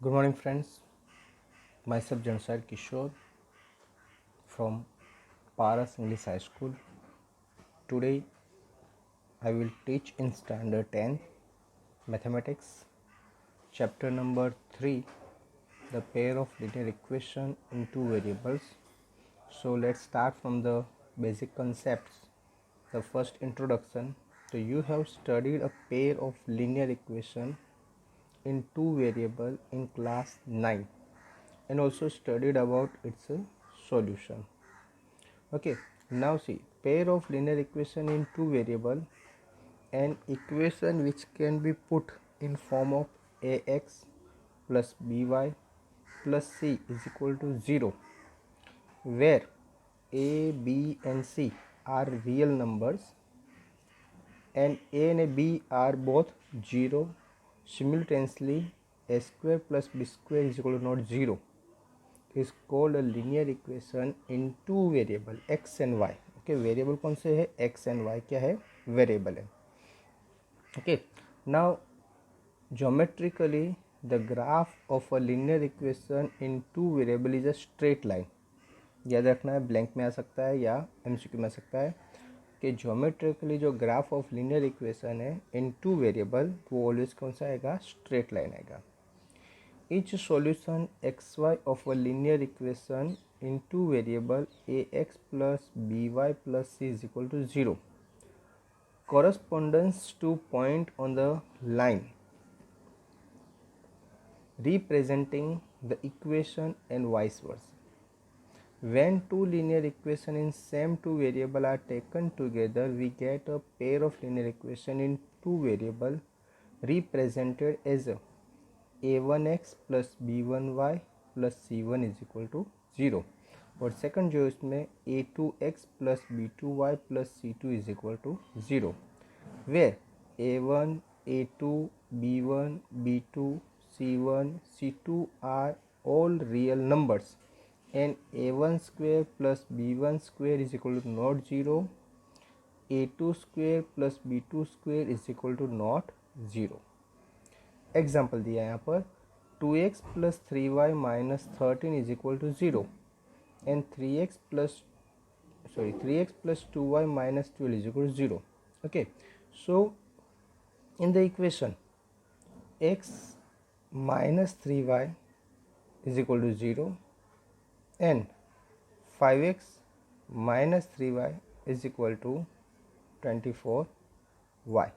Good morning, friends. Myself Jansar Kishore from Paras English High School. Today, I will teach in Standard 10 Mathematics, chapter number 3, the pair of linear equation in two variables. So, let's start from the basic concepts. The first introduction. So, you have studied a pair of linear equation in two variable in class 9 and also studied about its solution. Okay, now see, pair of linear equation in two variable, an equation which can be put in form of ax plus by plus c is equal to 0, where a, b and c are real numbers and a and b are both 0. Simultaneously, a square plus b square is equal to not 0 is called a linear equation in two variable x and y. Okay, variable कौन से है, x and y क्या है, variable है. Okay, now geometrically the graph of a linear equation in two variable is a straight line. याद रखना है, blank में आ सकता है या एमसीक्यू में आ सकता है कि ज्योमेट्रिकली जो ग्राफ ऑफ लिनियर इक्वेशन है इन टू वेरिएबल वो ऑलवेज कौन सा आएगा, स्ट्रेट लाइन आएगा. Each solution xy of a linear equation in two variable ax plus by plus c is equal to 0 corresponds to point on the line representing the equation and vice versa. When two linear equations in same two variable are taken together, we get a pair of linear equation in two variable represented as a1x plus b1y plus c1 is equal to 0 और second जो इसमें a2x plus b2y plus c2 is equal to 0, where a1 a2 b1 b2 c1 c2 are all real numbers and a1 square plus b1 square is equal to not 0, a2 square plus b2 square is equal to not 0. Example दिया है यहाँ पर 2x plus 3y minus 13 is equal to 0 and 3x plus 2y minus 12 is equal to 0. Okay, so in the equation x minus 3y is equal to 0 and 5x minus 3y is equal to 24y.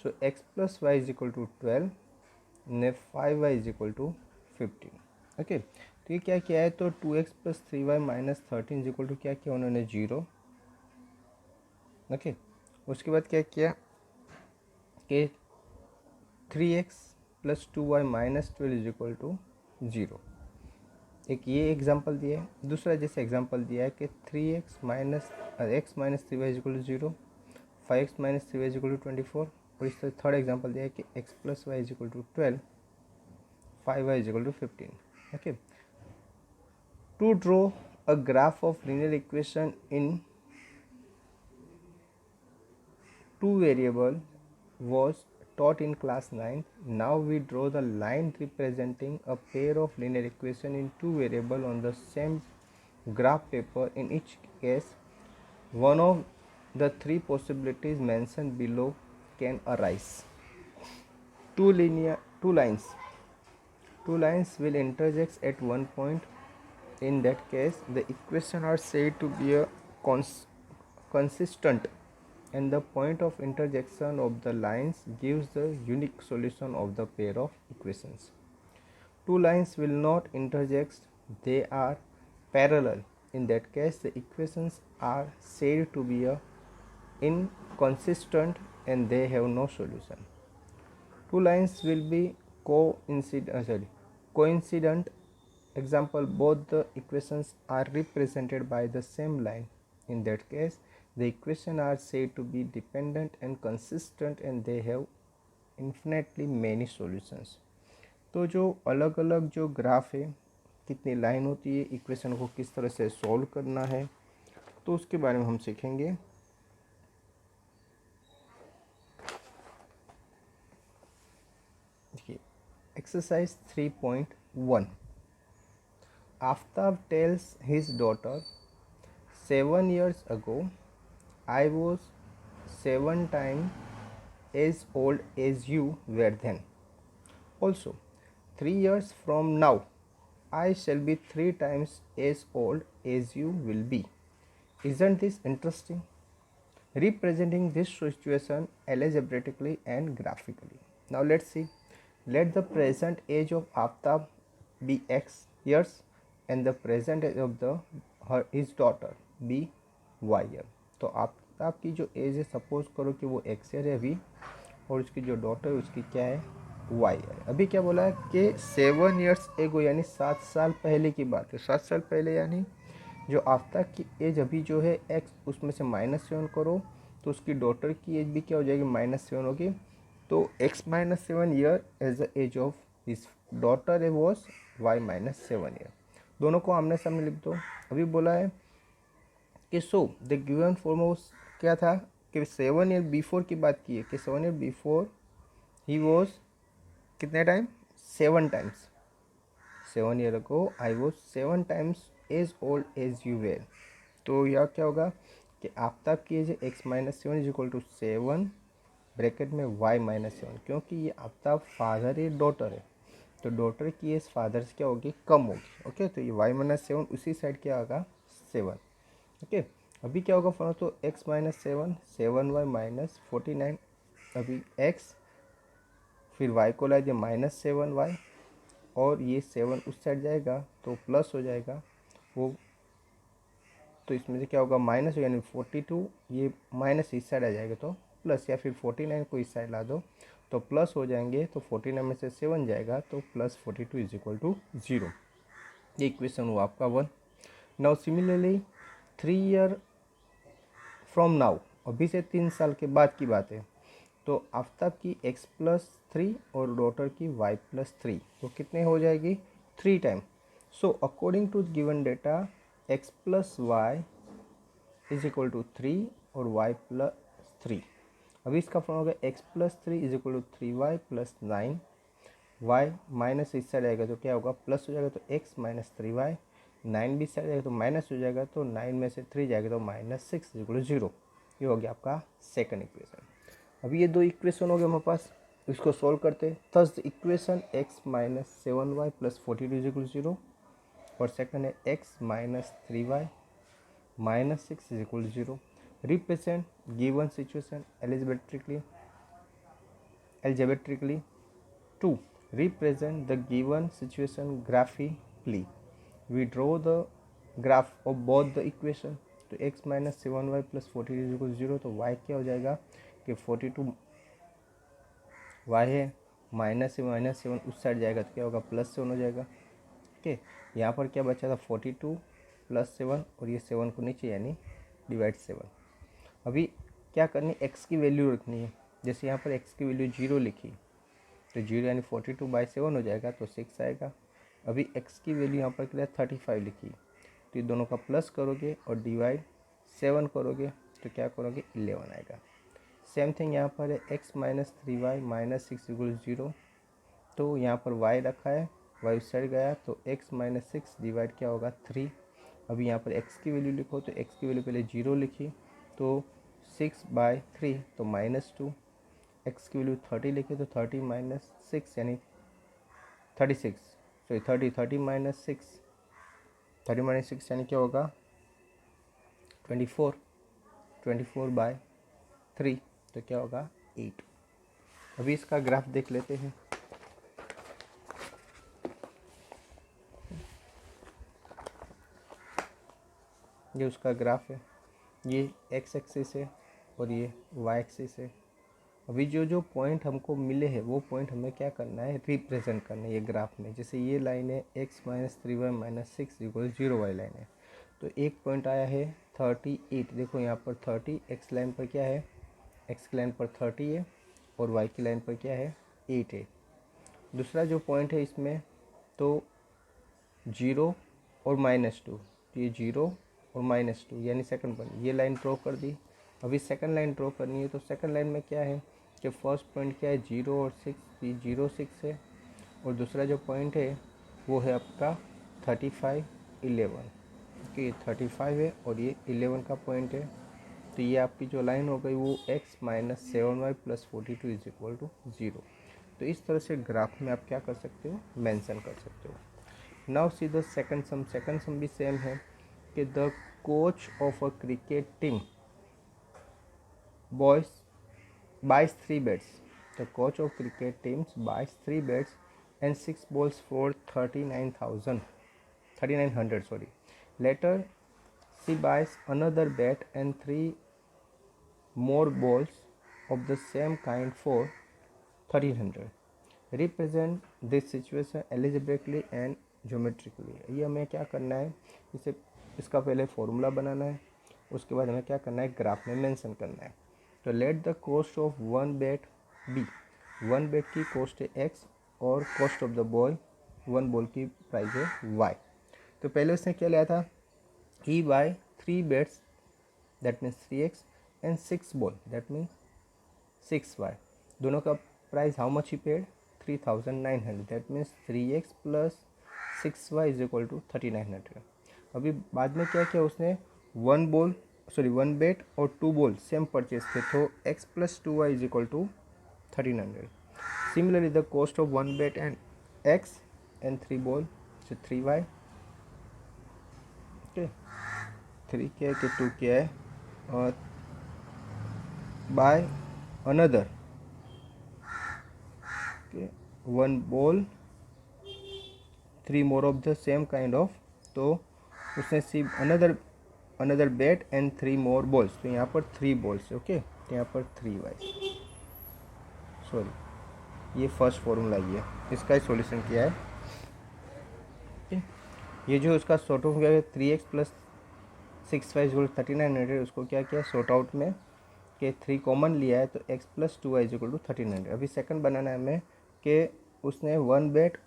So x plus y is equal to 12 ने 5y is equal to 15. Okay, तो ये क्या किया है, तो 2x plus 3y minus 13 is equal to क्या किया उन्होंने 0. ओके, उसके बाद क्या किया कि 3x plus 2y minus 12 is equal to 0. एक ये एग्जांपल दिया है. दूसरा जैसे एग्जांपल दिया है कि 3x minus x minus 3y is equal to 0, 5x minus 3y is equal to 24. और इस तरह थर्ड एग्जांपल दिया है कि x plus y is equal to 12, 5y is equal to 15. Okay, to draw a graph of linear equation in two variable was taught in class 9. Now we draw the line representing a pair of linear equation in two variable on the same graph paper. In each case, one of the three possibilities mentioned below can arise. Two lines will intersect at one point. In that case, the equations are said to be a consistent and the point of intersection of the lines gives the unique solution of the pair of equations. Two lines will not intersect, they are parallel. In that case, the equations are said to be inconsistent and they have no solution. Two lines will be coincident. Example, both the equations are represented by the same line. In that case, the equations are said to be dependent and consistent and they have infinitely many solutions. तो जो अलग अलग जो graph है, कितनी line होती है, equation को किस तरह से सॉल्व करना है, तो उसके बारे में हम सीखेंगे. देखिए, Exercise 3.1. Aftab tells his daughter, 7 years ago, I was 7 times as old as you were then. Also, 3 years from now, I shall be 3 times as old as you will be. Isn't this interesting? Representing this situation algebraically and graphically. Now let's see. Let the present age of Aftab be x years and the present age of his daughter be y year. तो आफ्ताब की जो as है suppose करो कि वो x year है अभी, और उसकी जो डॉटर है उसकी क्या है y ईयर। अभी क्या बोला है कि 7 ईयर्स एगो यानी 7 साल पहले की बात है। 7 साल पहले यानी जो आफ्ताब की एज अभी जो है x, उसमें से -7 करो तो उसकी डॉटर की एज भी क्या हो जाएगी -7 होगी। तो x -7 year as the age of his daughter was y -7 year. दोनों को आमने सामने लिख दो। अभी बोला है कि सो द गिवन फॉर्म क्या था कि 7 ईयर बिफोर की बात की है कि 7 ईयर बिफोर ही वॉज कितने time 7 times. 7 year ago I was 7 times as old as you were. तो यह क्या होगा कि आफ्ताब की age x -7 is equal to 7 bracket में y -7, क्योंकि ये आफ्ताब फादर है डॉटर है तो डॉटर की एज फादर से क्या होगी कम होगी। ओके, तो ये y -7 उसी साइड क्या होगा 7। ओके, अभी क्या होगा फॉर्म तो x -7 7y -49, अभी x फिर y को ला दिया -7y और ये 7 उस साइड जाएगा तो प्लस हो जाएगा वो, तो इसमें से क्या होगा माइनस यानी 42, ये माइनस इस साइड आ जाएगा तो प्लस, या फिर 49 को इस साइड ला दो तो प्लस हो जाएंगे। तो 49 में से 7 जाएगा तो प्लस 42 इज इक्वल टू 0। ये इक्वेशन हुआ आपका 1। Now similarly 3 year from now, अभी से 3 साल के बाद की बात है, तो आफ्ताब की x+3 और डॉटर की y+3 तो कितने हो जाएगी 3 time. So according to given data x+y is equal to 3 और y+3। अभी इसका फॉर्म होगा x+3 is equal to 3y + 9, y minus इस साइड आएगा तो क्या होगा प्लस हो जाएगा तो x - 3y, 9 भी इस साइड आएगा तो माइनस हो जाएगा तो 9 में से 3 जाएगा तो -6 इज इक्वल टू 0। ये हो गया आपका सेकंड इक्वेशन। अभी ये दो इक्वेशन हो गए हमारे पास, इसको सॉल्व करते हैं। Third equation x - 7y + 42 is equal to 0 और सेकंड है x - 3y -6 is equal to 0। Represent given situation algebraically। 2. Represent the given situation graphically. We draw the graph of both the equation। तो x - 7y + 42 is equal to 0, तो y क्या हो जाएगा कि 42 y है -7 उस साइड जाएगा तो क्या होगा +7 हो जाएगा। ओके, यहाँ पर क्या बचा था 42 + 7 और ये 7 को नीचे यानी डिवाइड 7। अभी क्या करनी x की वैल्यू रखनी है। जैसे यहाँ पर x की वैल्यू 0 लिखी तो 0 यानी 42/7 हो जाएगा तो 6 आएगा। अभी x की वैल्यू यहाँ पर क्या 35 लिखी तो ये दोनों का प्लस करोगे और डिवाइड 7 करोगे तो क्या करोगे 11 आएगा। सेम थिंग यहाँ पर है x - 3y -6 इक्वल 0, तो यहाँ पर y रखा है, y उस साइड गया तो x - 6 डिवाइड क्या होगा 3। अभी यहाँ पर x की वैल्यू लिखो तो x की वैल्यू पहले 0 लिखी तो 6/3 तो -2, x की वैल्यू 30 लिखे तो 30 - 6 यानी 36, सॉरी 30 - 6 यानी क्या होगा 24/3 तो क्या होगा 8। अभी इसका ग्राफ देख लेते हैं। ये उसका ग्राफ है, ये x एक्सिस है और ये y एक्सिस है। अभी जो जो पॉइंट हमको मिले हैं वो पॉइंट हमें क्या करना है रिप्रेजेंट करना है ये ग्राफ में। जैसे ये लाइन है x - 3y - 6 इक्वल 0 वाली लाइन है, तो एक पॉइंट आया है 38। देखो यहाँ पर 30 x लाइन पर क्या है, x की लाइन पर 30 है और y की लाइन पर क्या है 8 है। दूसरा जो पॉइंट है इसमें तो 0 और -2, तो ये 0 और -2 यानी सेकंड पॉइंट, ये लाइन ड्रॉ कर दी। अभी सेकंड लाइन ड्रॉ करनी है तो सेकंड लाइन में क्या है कि फर्स्ट पॉइंट क्या है 0 और 6, 0 6 है और दूसरा जो पॉइंट है वो है आपका 35, 11। ओके, 35 है और ये 11 का पॉइंट है। तो ये आपकी जो लाइन हो गई वो x minus 7y plus 42 is equal to 0। तो इस तरह से ग्राफ में आप क्या कर सकते हो, मेंशन कर सकते हो। Now see the second some. Second सम भी सेम है कि the coach of a cricket team buys 3 bets. The coach of cricket teams buys 3 bets and 6 balls for 3900. Sorry. Later, she buys another bet and 3 more balls of the same kind for 1300. Represent this situation algebraically and geometrically. ये हमें क्या करना है, इसका पहले formula बनाना है, उसके बाद हमें क्या करना है, ग्राफ में मेंशन करना है। तो let the cost of one bat be. One bat की कॉस्ट है एक्स और cost of the ball, one ball की प्राइस है वाई। तो पहले उसने क्या लिया था, he buy 3 bats that means 3x and 6 ball that means 6y। दोनों का price how much he paid, 3900 that means 3x plus 6y is equal to 3900। अभी बाद में क्या किया उसने, वन बेट और 2 बॉल सेम परचेज थे, तो x plus 2y is equal to 1300। Similarly the cost of one bat and x and 3 ball so 3y। Okay, 3 क्या है कि 2 क्या है, और buy another one ball 3 more of the same kind of. तो उसने सिर्फ another bat and 3 more balls, तो यहाँ पर 3 बॉल्स। ओके, तो यहाँ पर 3y। सॉरी, ये फर्स्ट फॉर्मूला ही है, इसका ही सॉल्यूशन किया है। ये जो उसका सॉर्ट आउट किया है 3x प्लस 6y इक्वल 3900, उसको क्या किया सॉर्ट आउट में कि 3 कॉमन लिया है, तो x plus 2y equal to 1300। अभी सेकंड बनाना है हमें कि उसने वन बेट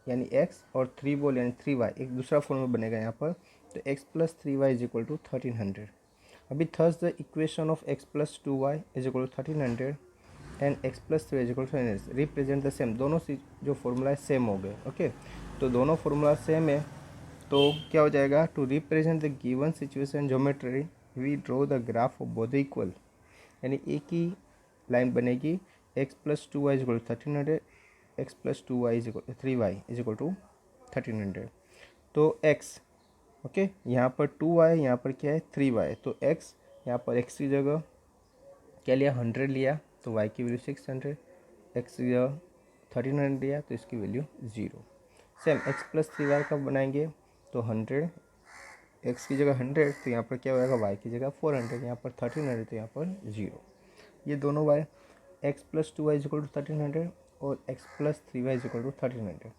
यानी x और 3 बॉल यानी 3y, एक दूसरा फॉर्मूला बनेगा यहाँ पर, तो x plus 3y is equal to 1300। अभी thus the equation of x plus 2y is equal to 1300 and x plus 3y is equal to 1300 represent the same. दोनों जो फॉर्मूला है सेम हो गए। ओके, तो दोनों फॉर्मूला सेम है, तो क्या हो जाएगा, to represent the given situation geometry we draw the graph of both equal. यानी एक ही लाइन बनेगी, x plus 2y is equal to 1300, x plus 2y is equal 3y is equal to 1300। तो x, ओके, यहाँ पर 2y, यहाँ पर क्या है 3y, तो x यहाँ पर x की जगह क्या लिया 100 लिया, तो y की वैल्यू 600, x की जगह 1300 लिया, तो इसकी value 0। Same x plus 3y का बनाएंगे, तो 100, x की जगह 100, तो यहाँ पर क्या होगा y की जगह 400, यहाँ पर 1300, तो यहाँ पर 0। ये दोनों y x plus 2y is equal to 1300 और x plus 3y is equal to 1300,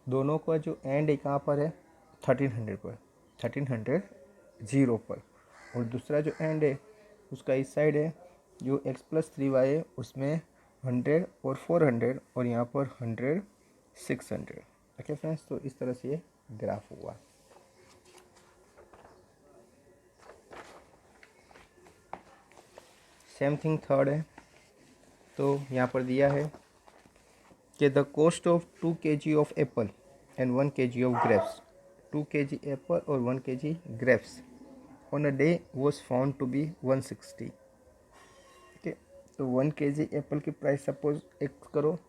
दोनों का जो एंड है कहाँ पर है 1300 पर, 1300 0 पर, और दूसरा जो एंड है उसका इस साइड है जो x प्लस 3y है उसमें 100 और 400, और यहाँ पर 100 600। ओके फ्रेंड्स, तो इस तरह से ये ग्राफ हुआ। सेम थिंग थर्ड है, तो यहाँ पर दिया है कि the cost of 2 kg of apple and 1 kg of grapes, 2 kg apple और 1 kg grapes on a day was found to be 160। Okay, तो 1 kg एप्पल की प्राइस सपोज x करो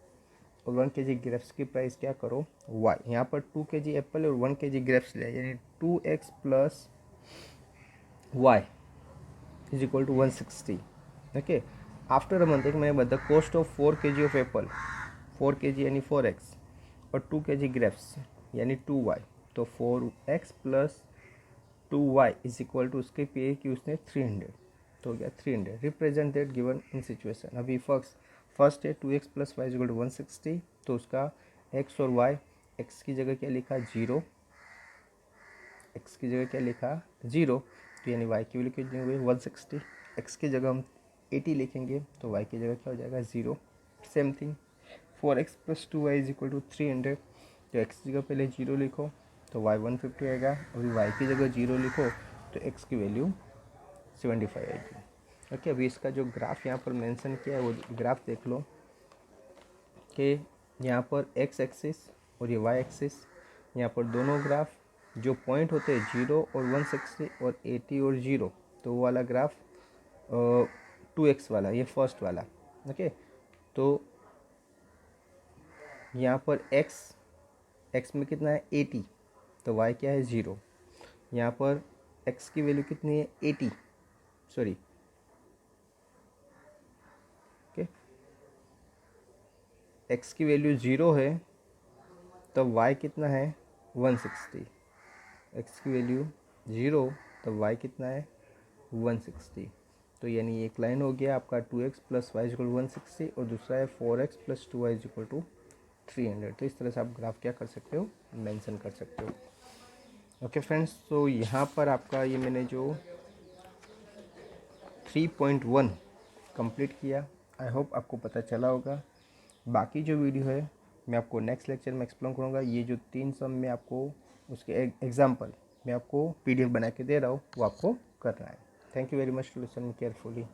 और 1 kg ग्रेप्स की प्राइस क्या करो y। यहाँ पर 2 kg एप्पल और 1 kg ग्रेप्स लिया, यानी 2x plus y is equal to 160। Okay, after a month, एक मैंने बताया cost of 4 kg of apple, 4 kg यानी 4x और 2 kg ग्रेप्स यानी 2y, तो 4x plus 2y is equal to उसके पे कि उसने 300, तो हो गया 300। Represent that given in situation. अभी फर्स्ट है 2x plus y is equal to 160, तो उसका x और y, x की जगह क्या लिखा 0, x की जगह क्या लिखा 0, तो यानी y की वैल्यू कितनी हो गई 160। x की जगह हम 80 लिखेंगे, तो y की जगह क्या हो जाएगा 0। Same thing 4x plus 2y is equal to 300, तो x की जगह पहले 0 लिखो, तो y 150 आएगा, अभी y की जगह 0 लिखो, तो x की वैल्यू 75 आएगी। ओके, अभी इसका जो ग्राफ यहाँ पर मेंशन किया है वो ग्राफ देख लो कि यहाँ पर x एक्सिस और ये वाई एक्सिस। यहाँ पर दोनों ग्राफ जो पॉइंट होते हैं 0 और 160 और 80 और 0, तो वो वाला ग्राफ 2x वाला, ये फर्स्ट वाला। ओके, तो यहाँ पर x में कितना है 80, तो y क्या है 0। यहाँ पर x की वैल्यू कितनी है 80, सॉरी ओके, x की वैल्यू 0 है, तो y कितना है 160। x की वैल्यू 0, तो y कितना है 160। तो यानी एक लाइन हो गया आपका 2x प्लस वाई इक्वल 160 और दूसरा है 4x plus 2y equal to 300। तो इस तरह से आप ग्राफ क्या कर सकते हो, मेंशन कर सकते हो। ओके फ्रेंड्स, तो यहाँ पर आपका ये मैंने जो 3.1 कंप्लीट किया, आई होप आपको पता चला होगा। बाकी जो वीडियो है मैं आपको नेक्स्ट लेक्चर में एक्सप्लेन करूँगा। ये जो 3 सम में आपको उसके एग्जाम्पल मैं आपको PDF बना के दे रहा हूँ, वो आपको करना है। Thank you very much to listen carefully.